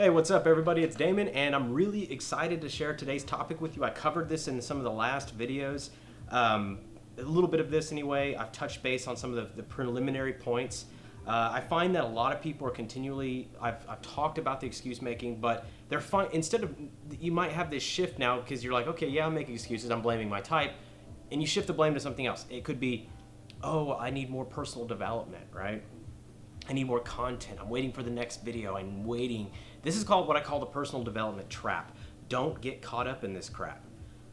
Hey, what's up everybody? It's Damon and I'm really excited to share today's topic with you. I covered this in some of the last videos, a little bit of this anyway. I've touched base on some of the preliminary points. I find that a lot of people are continually, I've talked about the excuse making, but they're fine. Instead of, you might have this shift now because you're like, okay, yeah, I'm making excuses, I'm blaming my type, and you shift the blame to something else. It could be, oh, I need more personal development, right? I need more content. I'm waiting for the next video. I'm waiting. This is called what I call the personal development trap. Don't get caught up in this crap.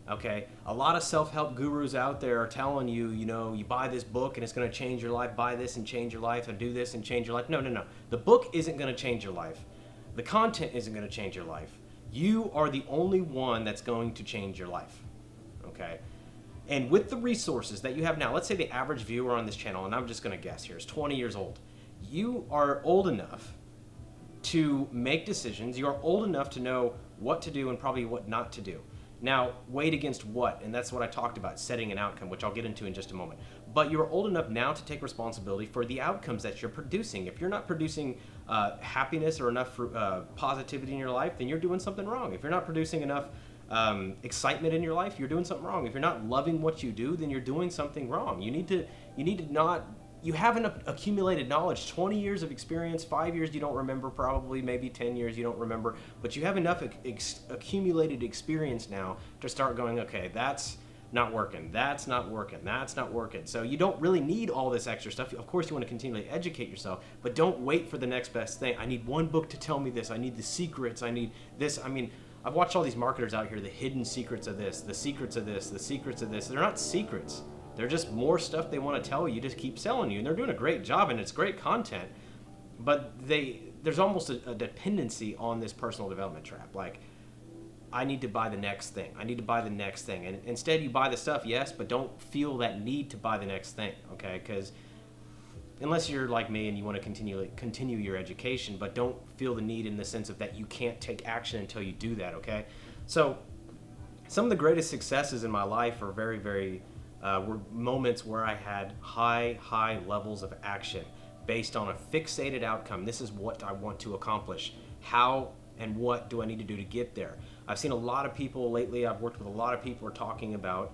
Okay? A lot of self-help gurus out there are telling you, you buy this book and it's going to change your life. Buy this and change your life, and do this and change your life. No, no, no. The book isn't going to change your life. The content isn't going to change your life. You are the only one that's going to change your life. Okay? And with the resources that you have now, let's say the average viewer on this channel, and I'm just going to guess here, is 20 years old. You are old enough to make decisions. You are old enough to know what to do and probably what not to do. Now, weighed against what? And that's what I talked about, setting an outcome, which I'll get into in just a moment. But you're old enough now to take responsibility for the outcomes that you're producing. If you're not producing happiness or enough positivity in your life, then you're doing something wrong. If you're not producing enough excitement in your life, you're doing something wrong. If you're not loving what you do, then you're doing something wrong. You need to not. You have enough accumulated knowledge, 20 years of experience, 5 years you don't remember, probably maybe 10 years you don't remember, but you have enough accumulated experience now to start going, okay, that's not working, that's not working, that's not working. So you don't really need all this extra stuff. Of course you want to continually educate yourself, but don't wait for the next best thing. I need one book to tell me this, I need the secrets, I need this. I mean, I've watched all these marketers out here, the hidden secrets of this, the secrets of this, the secrets of this. They're not secrets. They're just more stuff they want to tell you, just keep selling you. And they're doing a great job and it's great content. But there's almost a dependency on this personal development trap. Like, I need to buy the next thing. I need to buy the next thing. And instead you buy the stuff, yes, but don't feel that need to buy the next thing, okay? Because unless you're like me and you want to continue your education, but don't feel the need in the sense of that you can't take action until you do that, okay? So some of the greatest successes in my life are were moments where I had high levels of action based on a fixated outcome. This is what I want to accomplish. How and what do I need to do to get there? I've seen a lot of people lately, I've worked with a lot of people who are talking about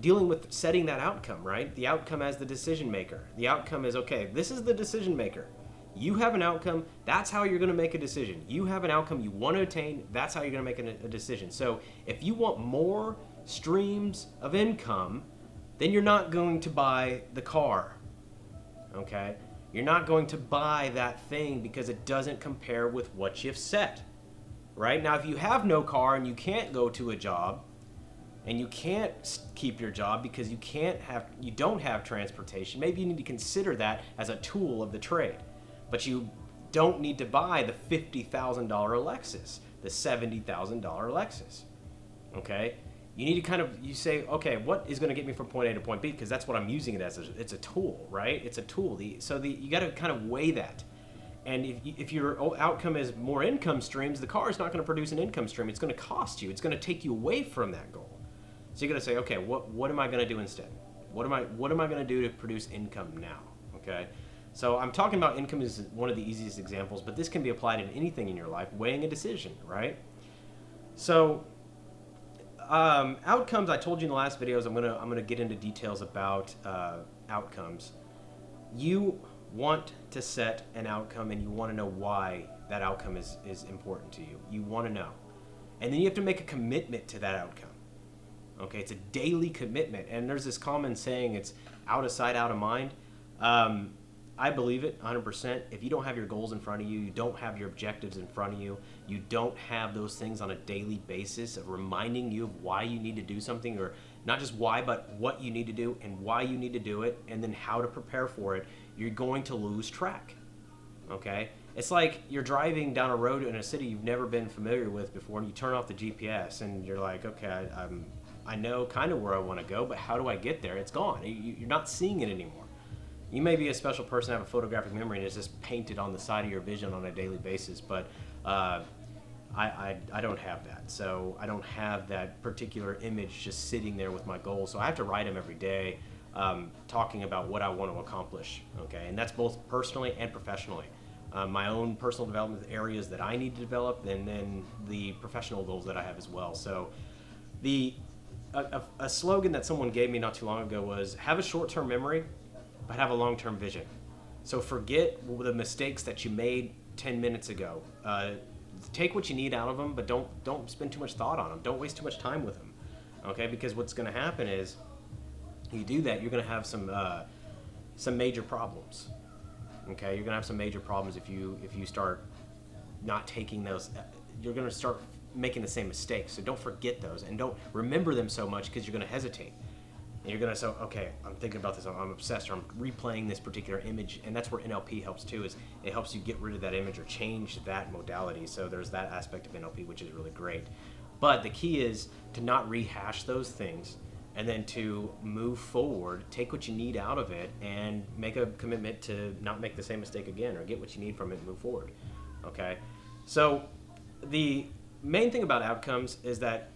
dealing with setting that outcome, right? The outcome as the decision maker. The outcome is, okay, this is the decision maker. You have an outcome, that's how you're going to make a decision. You have an outcome you want to attain, that's how you're going to make a decision. So if you want more streams of income, then you're not going to buy the car, okay? You're not going to buy that thing because it doesn't compare with what you've set, right? Now, if you have no car and you can't go to a job and you can't keep your job because you don't have transportation, maybe you need to consider that as a tool of the trade. But you don't need to buy the $50,000 Lexus, the $70,000 Lexus, okay? You need to you say, okay, what is going to get me from point A to point B? Because that's what I'm using it as. It's a tool, right? It's a tool. You got to kind of weigh that. And if your outcome is more income streams, the car is not going to produce an income stream. It's going to cost you. It's going to take you away from that goal. So you got to say, okay, what am I going to do instead? What am I going to do to produce income now? Okay. So I'm talking about income is one of the easiest examples, but this can be applied in anything in your life, weighing a decision, right? So outcomes, I told you in the last videos, I'm gonna get into details about outcomes. You want to set an outcome and you want to know why that outcome is important to you. You want to know. And then you have to make a commitment to that outcome. Okay, it's a daily commitment. And there's this common saying, it's out of sight, out of mind. I believe it 100%. If you don't have your goals in front of you, you don't have your objectives in front of you, you don't have those things on a daily basis of reminding you of why you need to do something, or not just why, but what you need to do and why you need to do it, and then how to prepare for it, you're going to lose track, okay? It's like you're driving down a road in a city you've never been familiar with before, and you turn off the GPS, and you're like, okay, I know kind of where I want to go, but how do I get there? It's gone. You're not seeing it anymore. You may be a special person, have a photographic memory, and it's just painted on the side of your vision on a daily basis, but I don't have that. So I don't have that particular image just sitting there with my goals. So I have to write them every day, talking about what I want to accomplish, okay? And that's both personally and professionally. my own personal development areas that I need to develop, and then the professional goals that I have as well. So a slogan that someone gave me not too long ago was, have a short-term memory, but have a long-term vision. So forget the mistakes that you made 10 minutes ago. Take what you need out of them, but don't spend too much thought on them. Don't waste too much time with them, okay? Because what's going to happen is, you do that, you're going to have some major problems. Okay, you're going to have some major problems if you start not taking those. You're going to start making the same mistakes. So don't forget those, and don't remember them so much, because you're going to hesitate. And you're going to say, okay, I'm thinking about this, I'm obsessed, or I'm replaying this particular image. And that's where NLP helps too, is it helps you get rid of that image or change that modality. So there's that aspect of NLP, which is really great. But the key is to not rehash those things, and then to move forward, take what you need out of it, and make a commitment to not make the same mistake again, or get what you need from it and move forward. Okay? So the main thing about outcomes is that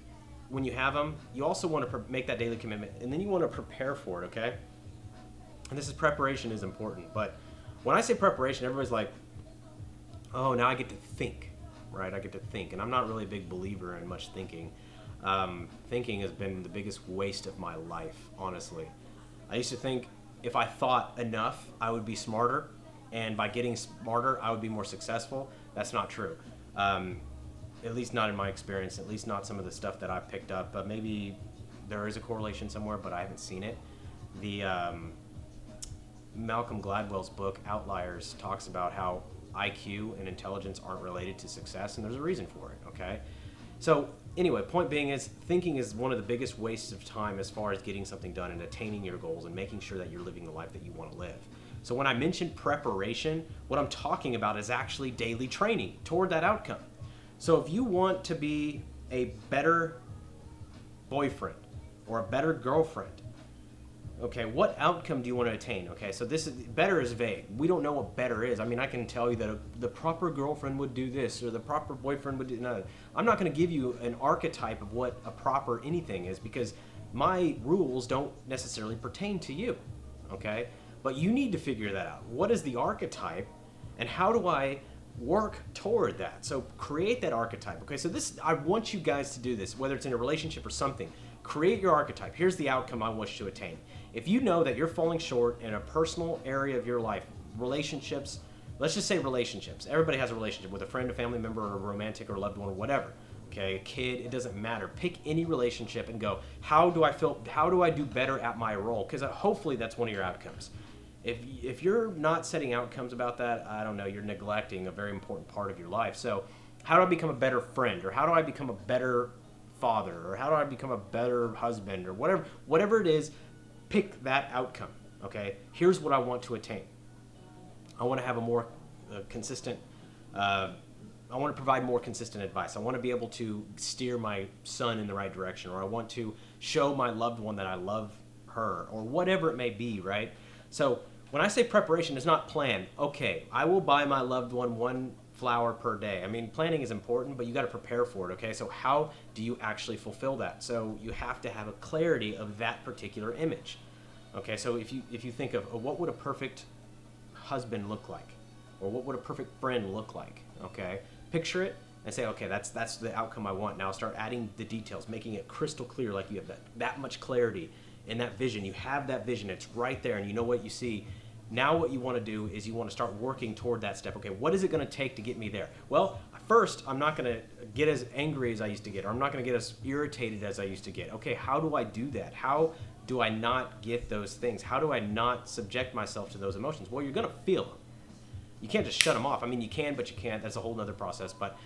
when you have them, you also want to make that daily commitment, and then you want to prepare for it, okay? And this is, preparation is important, but when I say preparation, everybody's like, oh, now I get to think, right? I get to think, and I'm not really a big believer in much thinking. Thinking has been the biggest waste of my life, honestly. I used to think if I thought enough, I would be smarter, and by getting smarter, I would be more successful. That's not true. At least not in my experience, at least not some of the stuff that I've picked up. But maybe there is a correlation somewhere, but I haven't seen it. The Malcolm Gladwell's book, Outliers, talks about how IQ and intelligence aren't related to success, and there's a reason for it, okay? So anyway, point being is, thinking is one of the biggest wastes of time as far as getting something done and attaining your goals and making sure that you're living the life that you want to live. So when I mention preparation, what I'm talking about is actually daily training toward that outcome. So if you want to be a better boyfriend or a better girlfriend, okay, what outcome do you want to attain? Okay, so better is vague. We don't know what better is. I mean, I can tell you that the proper girlfriend would do this, or the proper boyfriend would do no. I'm not going to give you an archetype of what a proper anything is, because my rules don't necessarily pertain to you, okay? But you need to figure that out. What is the archetype, and how do I work toward that? So create that archetype, okay? So I want you guys to do this, whether it's in a relationship or something. Create your archetype. Here's the outcome I want you to attain. If you know that you're falling short in a personal area of your life, relationships, let's just say relationships. Everybody has a relationship with a friend, a family member, or a romantic or loved one, or whatever. Okay, a kid, it doesn't matter. Pick any relationship and go, how do I do better at my role? Because hopefully that's one of your outcomes. If you're not setting outcomes about that, I don't know, you're neglecting a very important part of your life. So how do I become a better friend? Or how do I become a better father? Or how do I become a better husband? Or whatever it is, pick that outcome, okay? Here's what I want to attain. I want to have a more consistent, I want to provide more consistent advice. I want to be able to steer my son in the right direction, or I want to show my loved one that I love her, or whatever it may be, right? So when I say preparation, it's not plan. Okay, I will buy my loved one one flower per day. I mean, planning is important, but you got to prepare for it, okay? So how do you actually fulfill that? So you have to have a clarity of that particular image. Okay, so if you think of what would a perfect husband look like, or what would a perfect friend look like, okay? Picture it and say, okay, that's the outcome I want. Now start adding the details, making it crystal clear, like you have that much clarity in that vision. You have that vision, it's right there, and you know what you see. Now what you want to do is you want to start working toward that step. Okay, what is it going to take to get me there? Well, first, I'm not going to get as angry as I used to get, or I'm not going to get as irritated as I used to get. Okay, how do I do that? How do I not get those things? How do I not subject myself to those emotions? Well, you're going to feel them. You can't just shut them off. I mean, you can, but you can't. That's a whole nother process. But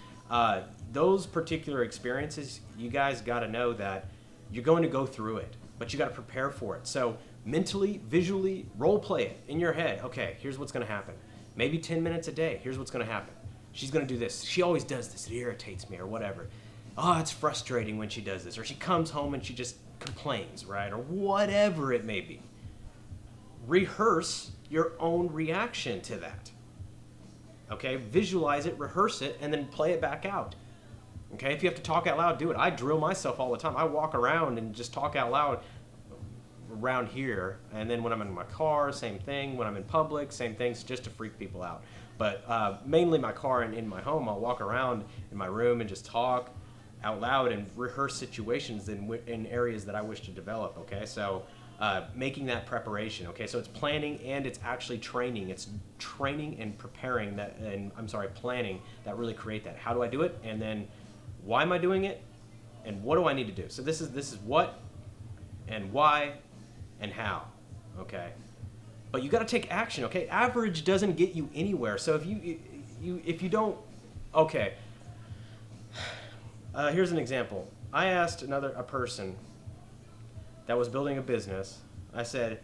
those particular experiences, you guys got to know that you're going to go through it, but you got to prepare for it. So mentally, visually, role play it in your head. Okay, here's what's going to happen. Maybe 10 minutes a day. Here's what's going to happen. She's going to do this. She always does this. It irritates me, or whatever. Oh, it's frustrating when she does this. Or she comes home and she just complains, right? Or whatever it may be. Rehearse your own reaction to that. Okay, visualize it, rehearse it, and then play it back out. Okay, if you have to talk out loud, do it. I drill myself all the time. I walk around and just talk out loud around here, and then when I'm in my car, same thing. When I'm in public, same things, just to freak people out. But mainly my car and in my home, I'll walk around in my room and just talk out loud and rehearse situations in areas that I wish to develop, okay? So making that preparation, okay? So it's planning and it's actually training. It's training and preparing that, and planning that really create that. How do I do it? And then why am I doing it? And what do I need to do? So this is what and why and how, okay? But you got to take action, okay? Average doesn't get you anywhere. So if you don't, okay. Here's an example. I asked a person that was building a business. I said,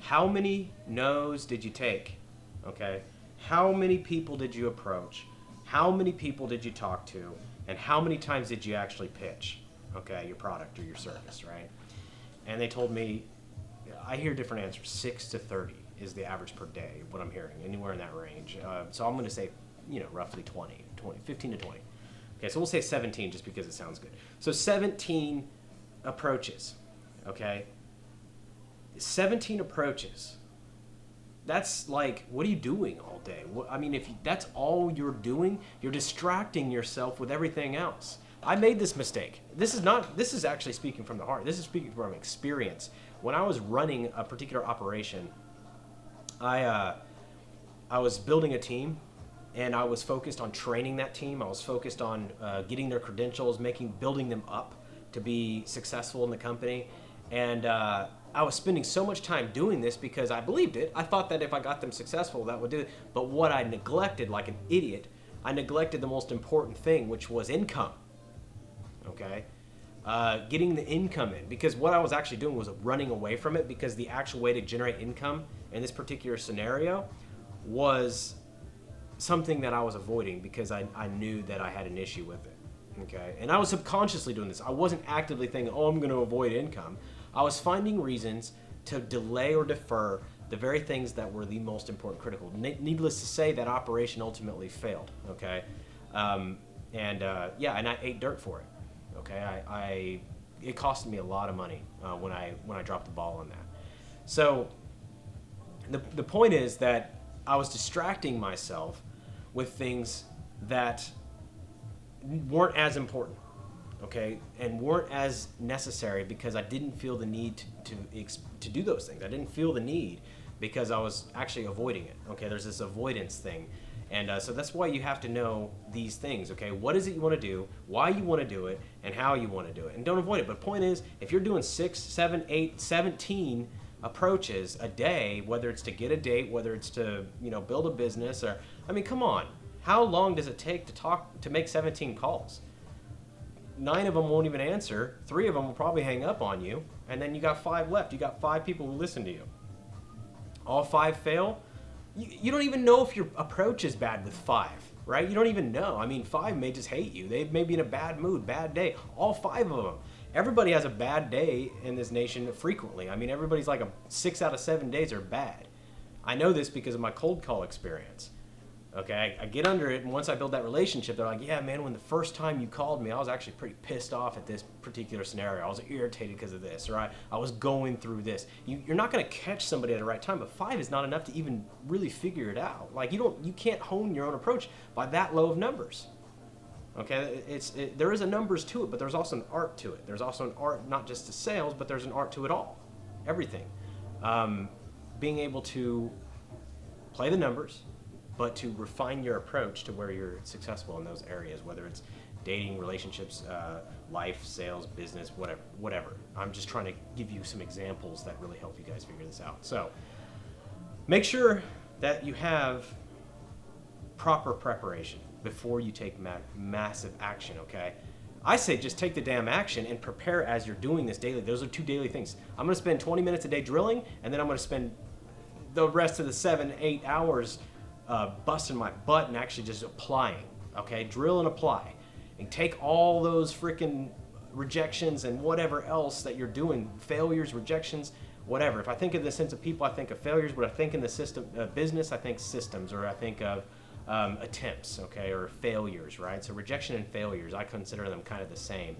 how many no's did you take? Okay. How many people did you approach? How many people did you talk to? And how many times did you actually pitch, okay, your product or your service, right? And they told me, I hear different answers. 6 to 30 is the average per day, what I'm hearing, anywhere in that range. So I'm going to say, roughly 15 to 20. Okay, so we'll say 17 just because it sounds good. So 17 approaches, okay? 17 approaches. That's like, what are you doing all day? I mean, if that's all you're doing, you're distracting yourself with everything else. I made this mistake. This is actually speaking from the heart. This is speaking from experience. When I was running a particular operation, I was building a team, and I was focused on training that team. I was focused on getting their credentials, building them up to be successful in the company. And I was spending so much time doing this because I believed it. I thought that if I got them successful, that would do it. But what I neglected, like an idiot, I neglected the most important thing, which was income. Okay? Getting the income in. Because what I was actually doing was running away from it, because the actual way to generate income in this particular scenario was something that I was avoiding because I knew that I had an issue with it. Okay? And I was subconsciously doing this. I wasn't actively thinking, I'm going to avoid income. I was finding reasons to delay or defer the very things that were the most important, critical. Needless to say, that operation ultimately failed. Okay? And I ate dirt for it. Okay? It cost me a lot of money when I dropped the ball on that. So the point is that I was distracting myself with things that weren't as important, okay, and weren't as necessary because I didn't feel the need to do those things. I didn't feel the need because I was actually avoiding it. Okay, there's this avoidance thing, and so that's why you have to know these things. Okay, what is it you want to do, why you want to do it, and how you want to do it, and don't avoid it. But point is, if you're doing 6, 7, 8, 17 approaches a day, whether it's to get a date, whether it's to build a business, or come on, how long does it take to make 17 calls? 9 of them won't even answer, 3 of them will probably hang up on you, and then you got 5 left. You got 5 people who listen to you. All 5 fail. You don't even know if your approach is bad with 5, right? You don't even know. 5 may just hate you. They may be in a bad mood, bad day. All 5 of them. Everybody has a bad day in this nation frequently. Everybody's like 6 out of 7 days are bad. I know this because of my cold call experience. Okay, I get under it, and once I build that relationship, they're like, yeah, man, when the first time you called me, I was actually pretty pissed off at this particular scenario. I was irritated because of this, or I was going through this. You're not going to catch somebody at the right time, but 5 is not enough to even really figure it out. Like, you can't hone your own approach by that low of numbers. Okay, there is a numbers to it, but there's also an art to it. There's also an art not just to sales, but there's an art to it all, everything. Being able to play the numbers, but to refine your approach to where you're successful in those areas, whether it's dating, relationships, life, sales, business, whatever. I'm just trying to give you some examples that really help you guys figure this out. So make sure that you have proper preparation before you take massive action, okay? I say just take the damn action and prepare as you're doing this daily. Those are 2 daily things. I'm going to spend 20 minutes a day drilling, and then I'm going to spend the rest of the 7, 8 hours busting my butt and actually just applying, okay? Drill and apply. And take all those freaking rejections and whatever else that you're doing, failures, rejections, whatever. If I think of the sense of people, I think of failures, but I think in the system business, I think systems, or I think of attempts, okay, or failures, right? So rejection and failures, I consider them kind of the same.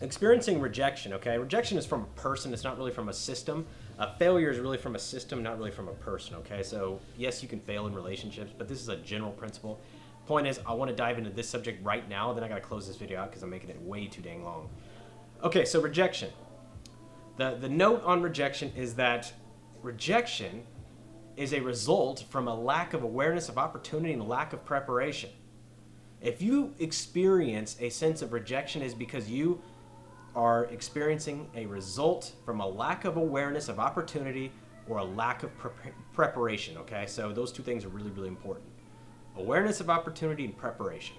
Experiencing rejection, okay? Rejection is from a person, it's not really from a system. Failure is really from a system, not really from a person, okay? So yes, you can fail in relationships, but this is a general principle. Point is, I want to dive into this subject right now, then I got to close this video out because I'm making it way too dang long. Okay, so rejection. The note on rejection is that rejection is a result from a lack of awareness of opportunity and a lack of preparation. If you experience a sense of rejection, is because you are experiencing a result from a lack of awareness of opportunity or a lack of preparation, okay? So those two things are really, really important. Awareness of opportunity and preparation.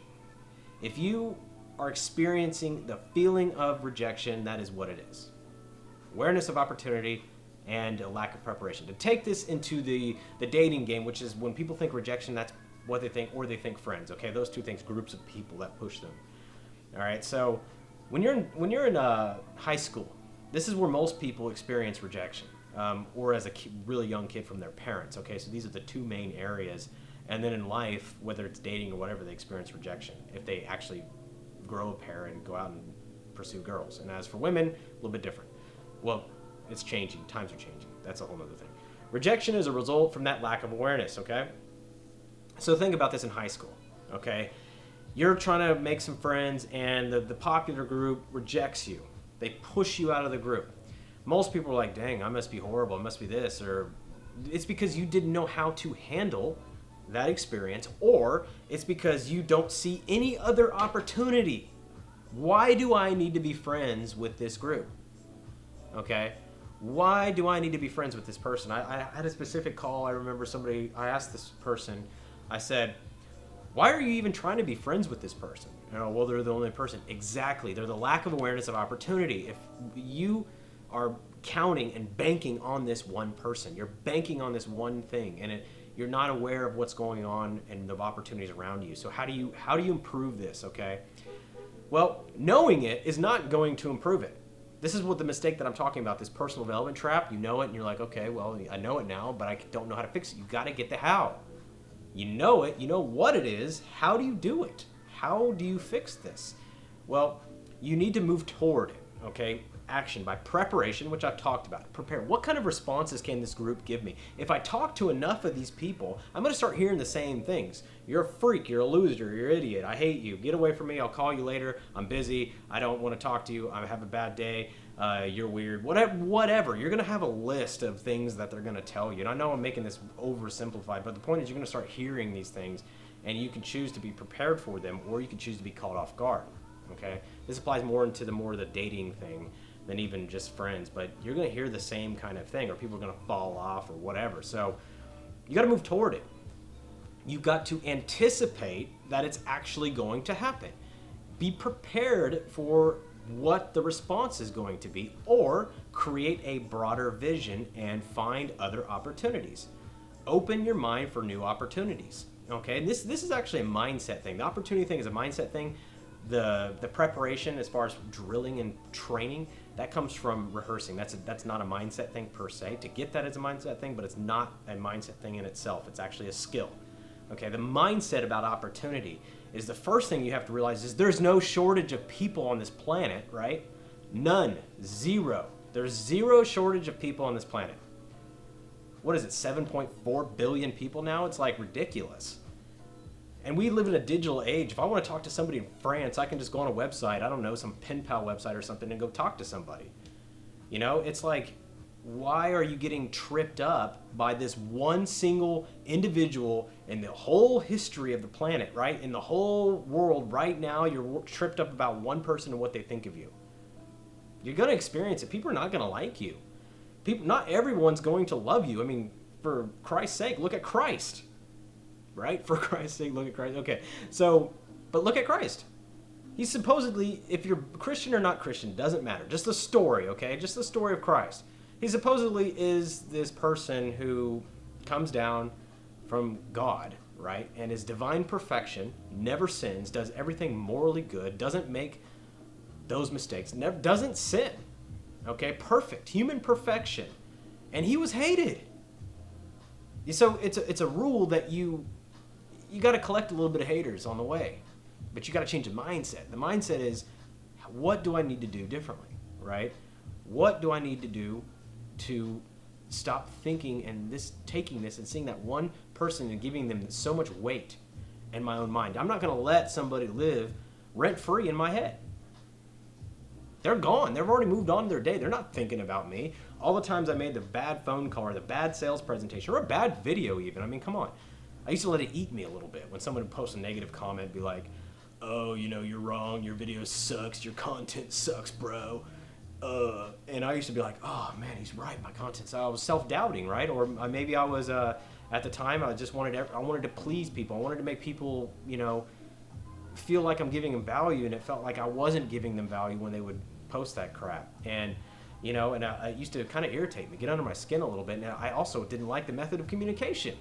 If you are experiencing the feeling of rejection, that is what it is. Awareness of opportunity and a lack of preparation. To take this into the dating game, which is when people think rejection, that's what they think, or they think friends, okay? Those two things, groups of people that push them. All right, so when you're in high school, this is where most people experience rejection, or as a really young kid from their parents. Okay, so these are the two main areas. And then in life, whether it's dating or whatever, they experience rejection if they actually grow a pair and go out and pursue girls. And as for women, a little bit different. Well, it's changing. Times are changing. That's a whole other thing. Rejection is a result from that lack of awareness. Okay, so think about this in high school. Okay. You're trying to make some friends and the popular group rejects you. They push you out of the group. Most people are like, dang, I must be horrible, I must be this, or it's because you didn't know how to handle that experience, or it's because you don't see any other opportunity. Why do I need to be friends with this group? Okay? Why do I need to be friends with this person? I had a specific call. I remember I asked this person, I said, why are you even trying to be friends with this person? Well, they're the only person. Exactly. They're the lack of awareness of opportunity. If you are counting and banking on this one person, you're banking on this one thing, and you're not aware of what's going on and the opportunities around you. So how do you improve this, okay? Well, knowing it is not going to improve it. This is what the mistake that I'm talking about, this personal development trap. You know it, and you're like, okay, well, I know it now, but I don't know how to fix it. You got to get the how. You know it, you know what it is, how do you do it? How do you fix this? Well, you need to move toward it, okay? Action by preparation, which I've talked about. Prepare. What kind of responses can this group give me? If I talk to enough of these people, I'm going to start hearing the same things. You're a freak, you're a loser, you're an idiot, I hate you, get away from me, I'll call you later, I'm busy, I don't want to talk to you, I have a bad day, you're weird, whatever. You're going to have a list of things that they're going to tell you. And I know I'm making this oversimplified, but the point is you're going to start hearing these things, and you can choose to be prepared for them, or you can choose to be caught off guard. Okay? This applies more into the dating thing than even just friends, but you're going to hear the same kind of thing, or people are going to fall off or whatever. So you got to move toward it. You've got to anticipate that it's actually going to happen. Be prepared for what the response is going to be, or create a broader vision and find other opportunities. Open your mind for new opportunities. Okay, and this is actually a mindset thing. The opportunity thing is a mindset thing. The preparation, as far as drilling and training, that comes from rehearsing. That's not a mindset thing per se. To get that as a mindset thing, but it's not a mindset thing in itself. It's actually a skill. Okay, the mindset about opportunity is the first thing you have to realize is there's no shortage of people on this planet, right? None. Zero. There's zero shortage of people on this planet. What is it, 7.4 billion people now? It's like ridiculous. And we live in a digital age. If I want to talk to somebody in France, I can just go on a website, I don't know, some pen pal website or something, and go talk to somebody. You know, it's like, why are you getting tripped up by this one single individual in the whole history of the planet, right? In the whole world right now, you're tripped up about one person and what they think of you. You're going to experience it. People are not going to like you. Not everyone's going to love you. I mean, for Christ's sake, look at Christ. Right? For Christ's sake, look at Christ. Okay, so, but look at Christ. He's supposedly, if you're Christian or not Christian, doesn't matter. Just the story, okay? Just the story of Christ. He supposedly is this person who comes down from God, right? And is divine perfection, never sins, does everything morally good, doesn't make those mistakes, never doesn't sin. Okay? Perfect. Human perfection. And he was hated. So it's a rule that you got to collect a little bit of haters on the way, but you got to change the mindset. The mindset is, what do I need to do differently, right? What do I need to do to stop thinking and taking this and seeing that one person and giving them so much weight in my own mind. I'm not going to let somebody live rent-free in my head. They're gone. They've already moved on to their day. They're not thinking about me. All the times I made the bad phone call or the bad sales presentation or a bad video even. I mean, come on. I used to let it eat me a little bit. When someone would post a negative comment, be like, oh, you know, you're wrong. Your video sucks. Your content sucks, bro. And I used to be like, oh, man, he's right. My content sucks. I was self-doubting, right? Or maybe I was, at the time, I wanted to please people. I wanted to make people, you know, feel like I'm giving them value, and it felt like I wasn't giving them value when they would post that crap. And you know, and it used to kind of irritate me, get under my skin a little bit. Now I also didn't like the method of communication.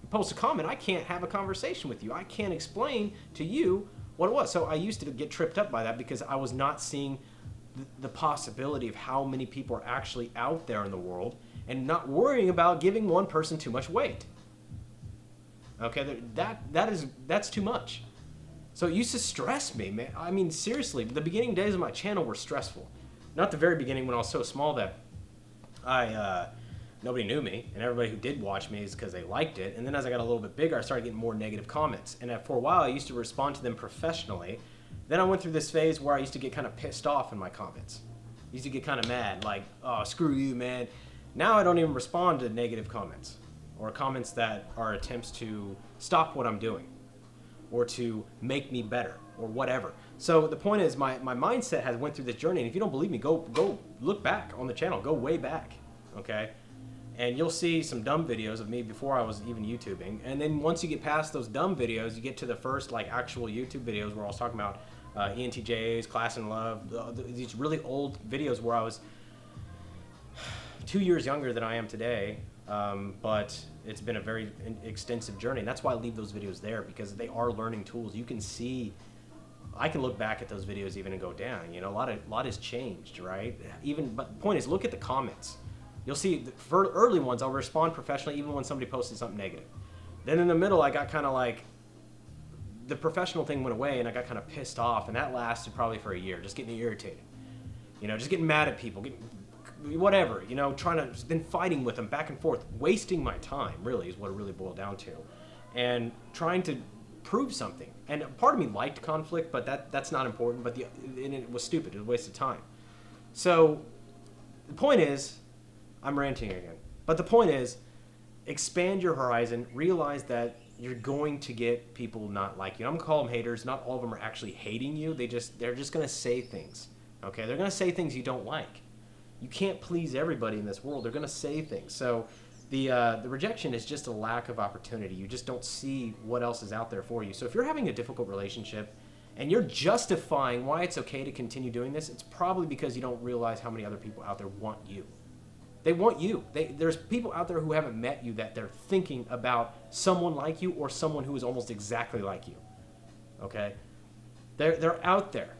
You post a comment, I can't have a conversation with you. I can't explain to you what it was. So I used to get tripped up by that because I was not seeing the possibility of how many people are actually out there in the world and not worrying about giving one person too much weight. Okay, that's too much. So it used to stress me, man. I mean, seriously, the beginning days of my channel were stressful. Not the very beginning when I was so small that nobody knew me, and everybody who did watch me is because they liked it. And then as I got a little bit bigger, I started getting more negative comments. And for a while, I used to respond to them professionally. Then I went through this phase where I used to get kind of pissed off in my comments. I used to get kind of mad, like, oh, screw you, man. Now I don't even respond to negative comments or comments that are attempts to stop what I'm doing or to make me better or whatever. So the point is my mindset has went through this journey, and if you don't believe me, go look back on the channel, go way back, okay? And you'll see some dumb videos of me before I was even YouTubing. And then once you get past those dumb videos, you get to the first like actual YouTube videos where I was talking about ENTJs, Class in Love, these really old videos where I was 2 years younger than I am today. But it's been a very extensive journey, and that's why I leave those videos there, because they are learning tools. You can see, I can look back at those videos even and go, damn, you know, a lot has changed, right? But the point is, look at the comments. You'll see, for early ones, I'll respond professionally even when somebody posted something negative. Then in the middle, I got kind of like, the professional thing went away, and I got kind of pissed off, and that lasted probably for a year, just getting irritated. You know, just getting mad at people, whatever, you know, then fighting with them back and forth, wasting my time, really, is what it really boiled down to. And trying to prove something. And part of me liked conflict, but that's not important, and it was stupid, it was a waste of time. So the point is, I'm ranting again, but the point is, expand your horizon, realize that you're going to get people not like you. I'm gonna call them haters. Not all of them are actually hating you. They're just gonna say things, okay? They're gonna say things you don't like. You can't please everybody in this world. They're going to say things. So the rejection is just a lack of opportunity. You just don't see what else is out there for you. So if you're having a difficult relationship and you're justifying why it's okay to continue doing this, it's probably because you don't realize how many other people out there want you. They want you. There's people out there who haven't met you that they're thinking about someone like you or someone who is almost exactly like you. Okay? They're out there.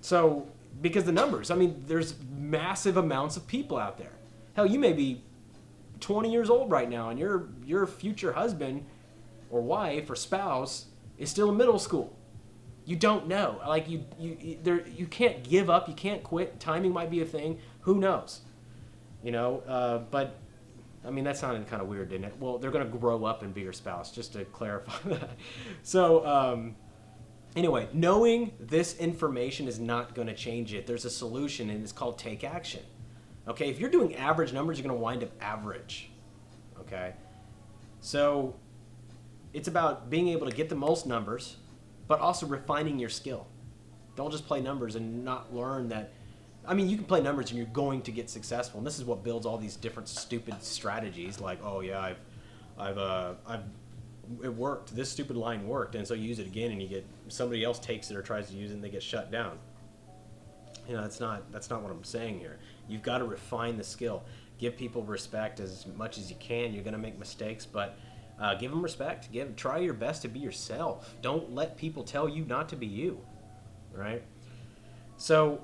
So because the numbers, I mean, there's massive amounts of people out there. Hell, you may be 20 years old right now, and your future husband or wife or spouse is still in middle school. You don't know. Like you can't give up. You can't quit. Timing might be a thing. Who knows? You know. But I mean, that sounded kind of weird, didn't it? Well, they're going to grow up and be your spouse, just to clarify that. So. Anyway, knowing this information is not going to change it. There's a solution, and it's called take action. Okay, if you're doing average numbers, you're going to wind up average. Okay, so it's about being able to get the most numbers, but also refining your skill. Don't just play numbers and not learn that. I mean, you can play numbers and you're going to get successful, and this is what builds all these different stupid strategies. Like, oh yeah, it worked. This stupid line worked, and so you use it again, and you get somebody else takes it or tries to use it, and they get shut down. You know, that's not what I'm saying here. You've got to refine the skill. Give people respect as much as you can. You're going to make mistakes, but give them respect. Try your best to be yourself. Don't let people tell you not to be you. Right? So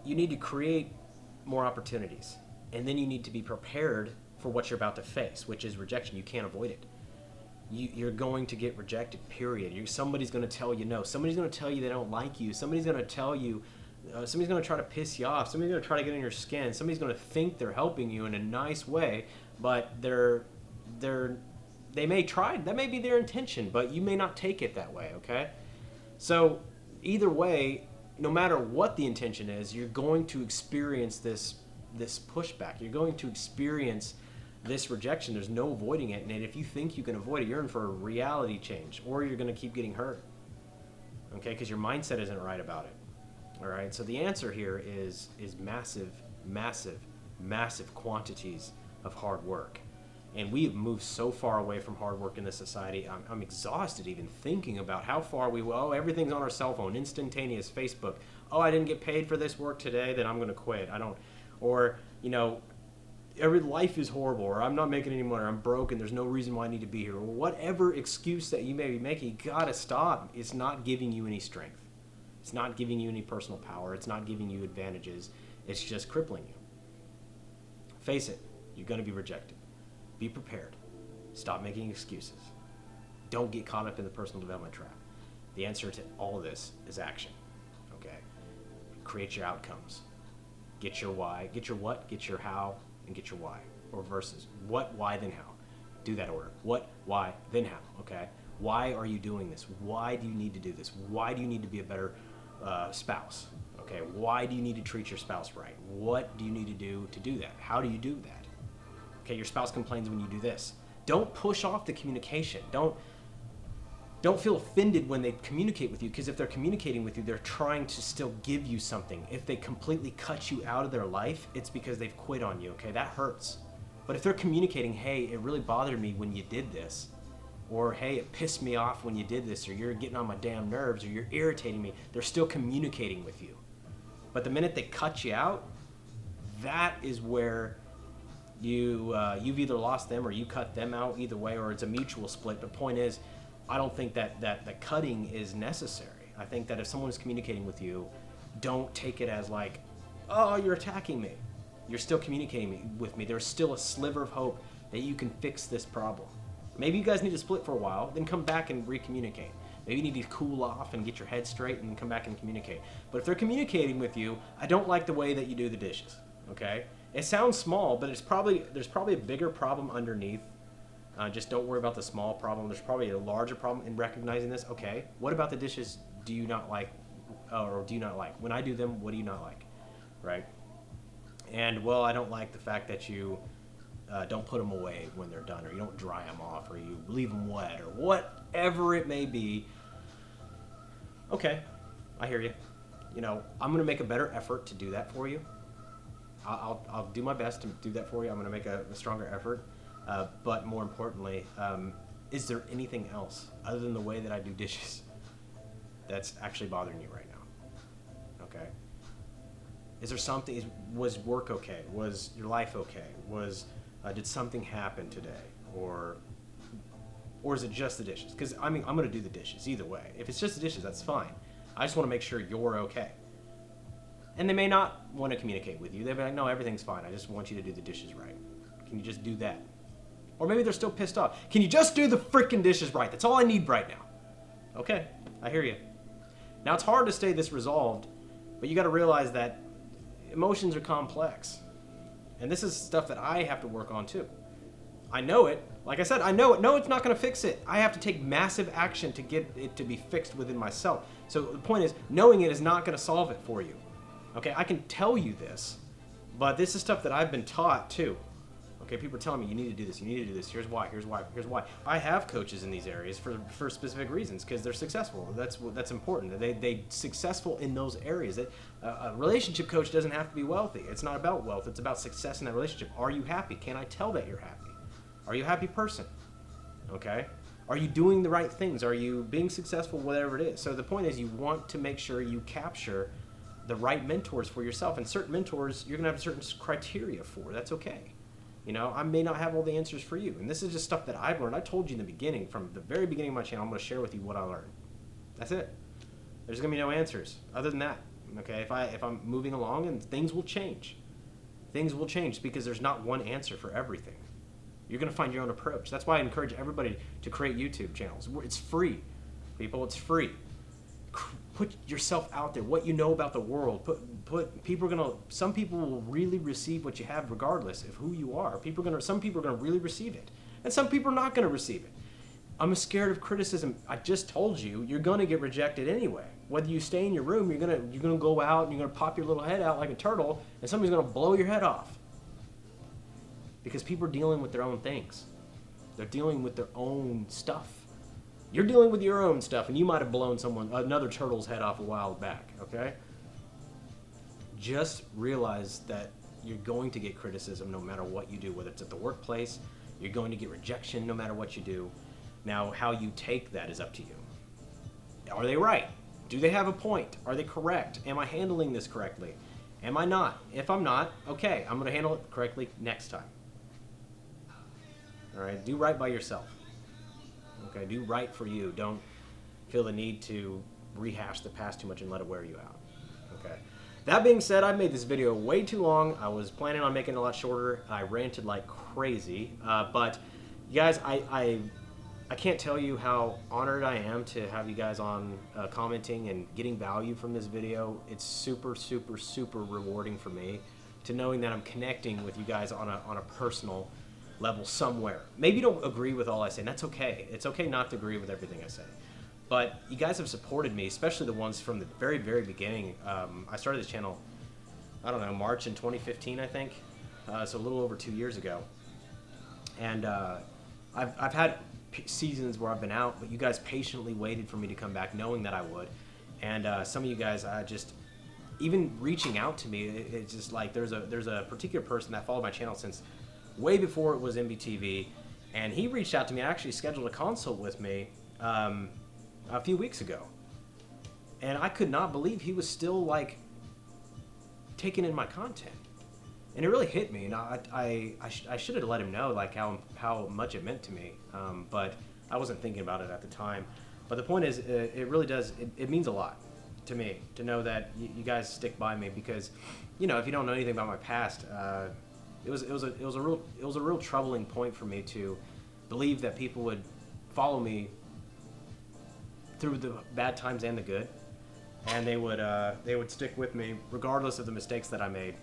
you need to create more opportunities, and then you need to be prepared for what you're about to face, which is rejection. You can't avoid it. You're going to get rejected, period. Somebody's going to tell you no. Somebody's going to tell you they don't like you. Somebody's going to tell you Somebody's going to try to piss you off. Somebody's going to try to get in your skin. Somebody's going to think they're helping you in a nice way, but they may try. That may be their intention, but you may not take it that way, okay? So either way, no matter what the intention is, you're going to experience this pushback. You're going to experience this rejection. There's no avoiding it. And if you think you can avoid it, you're in for a reality change, or you're going to keep getting hurt, okay? Because your mindset isn't right about it. All right, so the answer here is massive, massive, massive quantities of hard work. And we have moved so far away from hard work in this society. I'm exhausted even thinking about how far we will. Oh, everything's on our cell phone, instantaneous, Facebook. Oh, I didn't get paid for this work today, then I'm going to quit. Or, every life is horrible, or I'm not making any money, or I'm broke and there's no reason why I need to be here. Or whatever excuse that you may be making, you got to stop. It's not giving you any strength. It's not giving you any personal power. It's not giving you advantages. It's just crippling you. Face it, you're going to be rejected. Be prepared. Stop making excuses. Don't get caught up in the personal development trap. The answer to all of this is action. Okay? Create your outcomes. Get your why. Get your what, get your how, and get your why. Or versus what, why, then how. Do that order. What, why, then how. Okay? Why are you doing this? Why do you need to do this? Why do you need to be a better spouse? Okay, why do you need to treat your spouse right? What do you need to do that? How do you do that? Okay, your spouse complains when you do this. Don't push off the communication. Don't feel offended when they communicate with you, because if they're communicating with you, they're trying to still give you something. If they completely cut you out of their life, it's because they've quit on you, okay? That hurts. But if they're communicating, hey, it really bothered me when you did this, or hey, it pissed me off when you did this, or you're getting on my damn nerves, or you're irritating me, they're still communicating with you. But the minute they cut you out, that is where you've either lost them or you cut them out, either way, or it's a mutual split. But point is, I don't think that cutting is necessary. I think that if someone is communicating with you, don't take it as like, oh, you're attacking me. You're still communicating with me. There's still a sliver of hope that you can fix this problem. Maybe you guys need to split for a while, then come back and recommunicate. Maybe you need to cool off and get your head straight and then come back and communicate. But if they're communicating with you, I don't like the way that you do the dishes, okay? It sounds small, but there's probably a bigger problem underneath. Just don't worry about the small problem. There's probably a larger problem in recognizing this. Okay, what about the dishes do you not like, or do you not like? When I do them, what do you not like, right? And, well, I don't like the fact that you don't put them away when they're done, or you don't dry them off, or you leave them wet, or whatever it may be. Okay, I hear you. I'm going to make a better effort to do that for you. I'll do my best to do that for you. I'm going to make a stronger effort. But more importantly, is there anything else other than the way that I do dishes that's actually bothering you right now? Okay. Is there something? Was work okay? Was your life okay? Did something happen today? Or is it just the dishes? Because I'm going to do the dishes either way. If it's just the dishes, that's fine. I just want to make sure you're okay. And they may not want to communicate with you. They'll be like, no, everything's fine. I just want you to do the dishes right. Can you just do that? Or maybe they're still pissed off. Can you just do the freaking dishes right? That's all I need right now. Okay, I hear you. Now, it's hard to stay this resolved, but you got to realize that emotions are complex. And this is stuff that I have to work on too. I know it. Like I said, I know it. No, it's not going to fix it. I have to take massive action to get it to be fixed within myself. So the point is, knowing it is not going to solve it for you. Okay, I can tell you this, but this is stuff that I've been taught too. Okay, people are telling me you need to do this, you need to do this, here's why, here's why, here's why. I have coaches in these areas for specific reasons, because they're successful. That's important. They successful in those areas. A relationship coach doesn't have to be wealthy. It's not about wealth. It's about success in that relationship. Are you happy? Can I tell that you're happy? Are you a happy person? Okay? Are you doing the right things? Are you being successful, whatever it is? So the point is, you want to make sure you capture the right mentors for yourself. And certain mentors, you're going to have certain criteria for. That's okay. I may not have all the answers for you. And this is just stuff that I've learned. I told you in the beginning, from the very beginning of my channel, I'm going to share with you what I learned. That's it. There's going to be no answers other than that. Okay? If I'm moving along, and things will change. Things will change because there's not one answer for everything. You're going to find your own approach. That's why I encourage everybody to create YouTube channels. It's free. People, it's free. Put yourself out there, what you know about the world. Some people will really receive what you have regardless of who you are. Some people are gonna really receive it, and some people are not gonna receive it. I'm scared of criticism. I just told you, you're gonna get rejected anyway. Whether you stay in your room, you're gonna go out and you're gonna pop your little head out like a turtle, and somebody's gonna blow your head off. Because people are dealing with their own things. They're dealing with their own stuff. You're dealing with your own stuff, and you might have blown another turtle's head off a while back, okay? Just realize that you're going to get criticism no matter what you do, whether it's at the workplace, you're going to get rejection no matter what you do. Now, how you take that is up to you. Are they right? Do they have a point? Are they correct? Am I handling this correctly? Am I not? If I'm not, okay, I'm gonna handle it correctly next time. All right, do right by yourself. Okay, do right for you. Don't feel the need to rehash the past too much and let it wear you out. Okay. That being said, I made this video way too long. I was planning on making it a lot shorter. I ranted like crazy, but you guys, I can't tell you how honored I am to have you guys on commenting and getting value from this video. It's super, super, super rewarding for me to knowing that I'm connecting with you guys on a personal level somewhere. Maybe you don't agree with all I say, and that's okay. It's okay not to agree with everything I say. But you guys have supported me, especially the ones from the very, very beginning. I started this channel, I don't know, March in 2015, I think. So a little over 2 years ago. And I've had seasons where I've been out, but you guys patiently waited for me to come back knowing that I would. And some of you guys just even reaching out to me, it's just like there's a particular person that followed my channel since way before it was MBTV, and he reached out to me and actually scheduled a consult with me a few weeks ago. And I could not believe he was still like taking in my content. And it really hit me, and I should have let him know like how much it meant to me, but I wasn't thinking about it at the time. But the point is, it really does. It means a lot to me to know that you guys stick by me, because, you know, if you don't know anything about my past, it was a real troubling point for me to believe that people would follow me through the bad times and the good, and they would stick with me regardless of the mistakes that I made.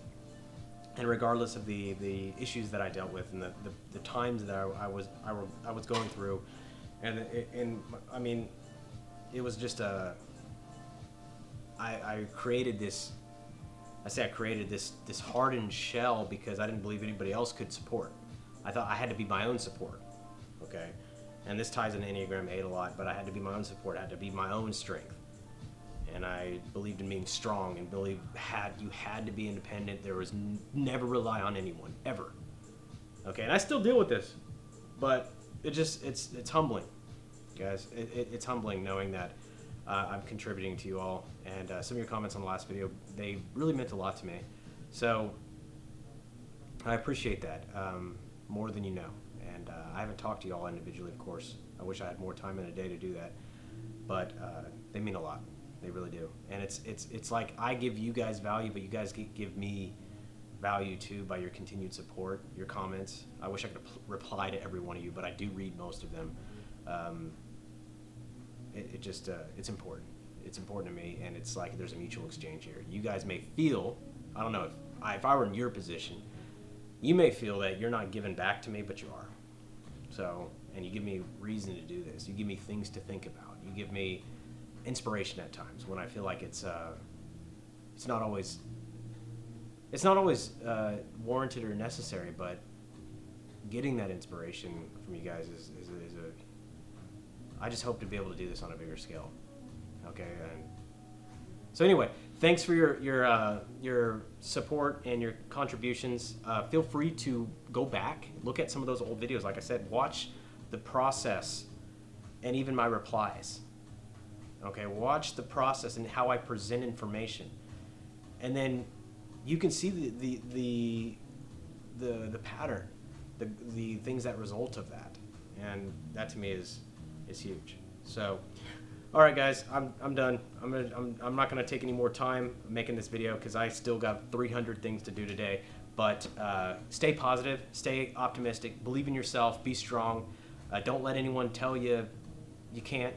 And regardless of the issues that I dealt with and the times that I was going through, and I mean, it was just I created this. I say I created this hardened shell because I didn't believe anybody else could support. I thought I had to be my own support. Okay, and this ties into Enneagram 8 a lot, but I had to be my own support. I had to be my own strength. And I believed in being strong, and believed you had to be independent. There was never rely on anyone, ever. Okay, and I still deal with this, but it's humbling, guys. It's humbling knowing that I'm contributing to you all, and some of your comments on the last video, they really meant a lot to me. So I appreciate that more than you know. And I haven't talked to you all individually, of course. I wish I had more time in a day to do that, but they mean a lot. They really do. And it's like I give you guys value, but you guys give me value too by your continued support, your comments. I wish I could reply to every one of you, but I do read most of them. It's important. It's important to me, and it's like there's a mutual exchange here. You guys may feel, I don't know, if I were in your position, you may feel that you're not giving back to me, but you are. So, and you give me reason to do this. You give me things to think about. You give me inspiration at times when I feel like it's not always warranted or necessary, but getting that inspiration from you guys is I just hope to be able to do this on a bigger scale. Okay, and so anyway, thanks for your support and your contributions. Feel free to go back, look at some of those old videos. Like I said, watch the process and even my replies. Okay, watch the process and how I present information, and then you can see the pattern, the things that result of that, and that to me is huge. So, all right, guys, I'm done. I'm not gonna take any more time making this video because I still got 300 things to do today. But stay positive, stay optimistic, believe in yourself, be strong. Don't let anyone tell you you can't,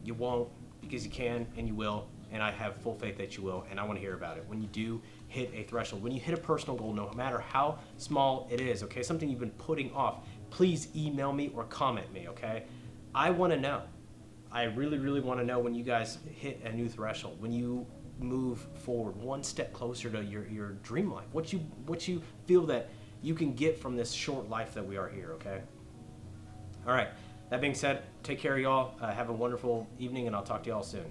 you won't. Because you can and you will. and I have full faith that you will, and I want to hear about it. When you do hit a threshold, when you hit a personal goal, no matter how small it is, okay, something you've been putting off, please email me or comment me, okay? I want to know. I really, really want to know when you guys hit a new threshold, when you move forward one step closer to your dream life, what you feel that you can get from this short life that we are here, okay? All right, that being said, take care of y'all. Have a wonderful evening, and I'll talk to y'all soon.